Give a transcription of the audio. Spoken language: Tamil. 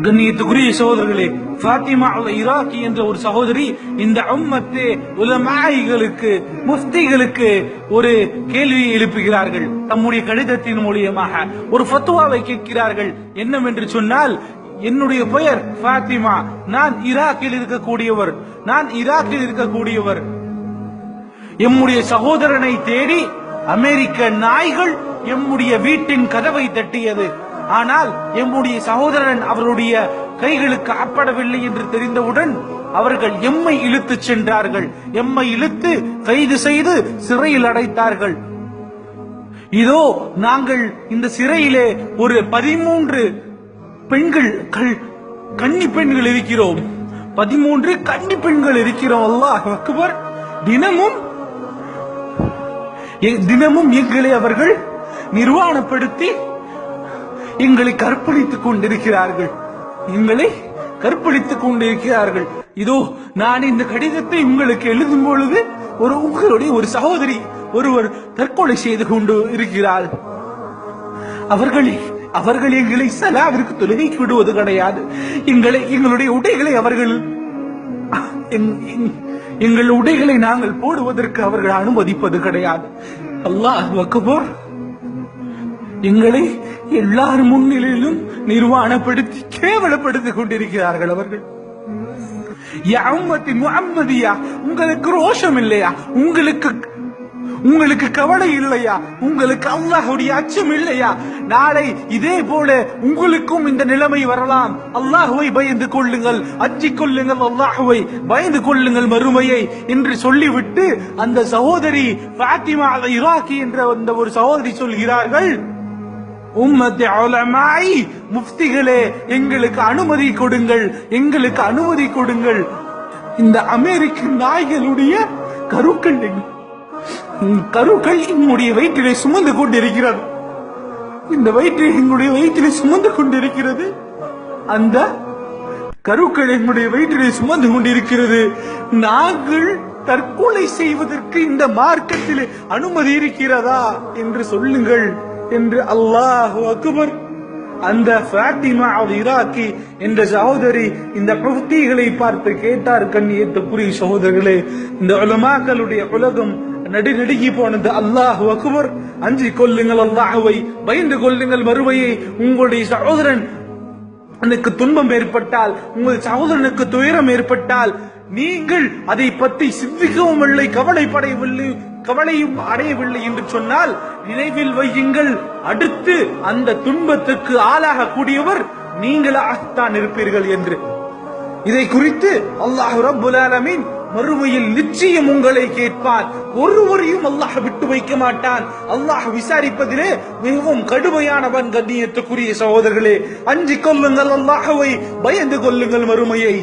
கண்ணியத்துக்குரிய சகோதரர்களே, ஃபாத்திமா அல்-இராக்கி என்ற ஒரு சகோதரி இந்த உம்மத்தே உலமாயிகளுக்கு முஃப்திகளுக்கு ஒரு கேள்வியை எழுப்புகிறார்கள். தம்முடைய கடிதத்தின் மூலியமாக ஒரு ஃபத்வாவை கேட்கிறார்கள். என்னவென்று சொன்னால், என்னுடைய பெயர் ஃபாத்திமா, நான் ஈராக்கில் இருக்கக்கூடியவர். எம்முடைய சகோதரனை தேடி அமெரிக்க நாய்கள் எம்முடைய வீட்டின் கதவை தட்டியது. ஆனால் எம்முடைய சகோதரன் அவருடைய கைகளுக்கு அகப்படவில்லை என்று தெரிந்தவுடன் அவர்கள் எம்மை இழுத்துச் சென்றார்கள். எம்மை இழுத்து கைது செய்து சிறையில் அடைத்தார்கள். இதோ நாங்கள் இந்த சிறையிலே ஒரு 13 பெண்கள் கன்னி பெண்கள் இருக்கிறோம். 13 கன்னி பெண்கள் இருக்கிறோம். அல்லாஹ் அக்பர். தினமும் எங்களை அவர்கள் நிர்வாணப்படுத்தி எங்களை கற்பழித்துக் கொண்டிருக்கிறார்கள். இதோ நான் இந்த கடிதத்தை உங்களுக்கு எழுதும் பொழுது உங்களுடைய ஒரு சகோதரி ஒருவர் தற்கொலை செய்து கொண்டு இருக்கிறார். அவர்கள் எங்களை சலாவிற்கு தொழுகைக்கு விடுவது கிடையாது. எங்களுடைய உடைகளை எங்கள் உடைகளை நாங்கள் போடுவதற்கு அவர்கள் அனுமதிப்பது கிடையாது. அல்லாஹ் அக்பர். எங்களை எல்லார் முன்னிலையிலும் நிர்வாணப்படுத்தி கேவலப்படுத்திக் கொண்டிருக்கிறார்கள் அவர்கள். யா உம்மத்தி முஹம்மதியா, உங்களுக்கு ரோஷம் இல்லையா? உங்களுக்கு கவலை இல்லையா? உங்களுக்கு அல்லாஹ்வுடைய அச்சம் இல்லையா? நாளை இதே போல உங்களுக்கும் இந்த நிலைமை வரலாம். அல்லாஹ்வை பயந்து கொள்ளுங்கள், அஞ்சிக் கொள்ளுங்கள், அல்லாஹ்வை பயந்து கொள்ளுங்கள் மறுமையை என்று சொல்லிவிட்டு அந்த சகோதரி ஃபாத்திமா அல்-இராக்கி என்ற அந்த ஒரு சகோதரி சொல்கிறார்கள், உம்மத்தி உலமாய், முஃப்திகளே, எங்களுக்கு அனுமதி கொடுங்கள். இந்த அமெரிக்க நாய்களுடைய கருக்கள் என்னுடைய வயிற்றிலே சுமந்து கொண்டிருக்கிறது. அந்த கருக்கள் என்னுடைய வயிற்றிலே சுமந்து கொண்டிருக்கிறது. நாங்கள் தற்கொலை செய்வதற்கு இந்த மார்க்கத்திலே அனுமதி இருக்கிறதா என்று சொல்லுங்கள் என்று அல்லாஹு அக்பர். அந்த ஃபாத்திமா அல்-இராக்கி என்ற சகோதரி இந்த முஃப்திகளை பார்த்து கேட்டார். கண்ணியத்துக்குரிய சகோதரர்களே, இந்த உலமாக்களுடைய உலகம் நடுநடுங்கி போனது. அல்லாஹு அக்பர். அஞ்சிக் கொள்ளுங்கள் அல்லாஹ்வை, பயந்து கொள்ளுங்கள் மறுமையை. உங்களுடைய சகோதரன் எனக்கு துன்பம் ஏற்பட்டால், உங்கள் சகோதரனுக்கு துயரம் ஏற்பட்டால் நீங்கள் அதை பற்றி சிந்திக்கவும் இல்லை, கவலையும் அடையவில்லை என்று சொன்னால் நினைவில் வையுங்கள், அடுத்து அந்த துன்பத்துக்கு ஆளாக கூடியவர் நீங்களாகத்தான் இருப்பீர்கள் என்று. இதை குறித்து அல்லாஹ் ரப்புல் ஆலமீன் மறுமையில் நிச்சயம் உங்களை கேட்பான். ஒருவரையும் அல்லாஹ் விட்டு வைக்க மாட்டான். அல்லாஹ் விசாரிப்பதிலே மிகவும் கடுமையானவன். கண்ணியத்துக்குரிய சகோதரர்களே, அஞ்சிக் கொள்ளுங்கள் அல்லாஹ்வை, பயந்து கொள்ளுங்கள் மறுமையை.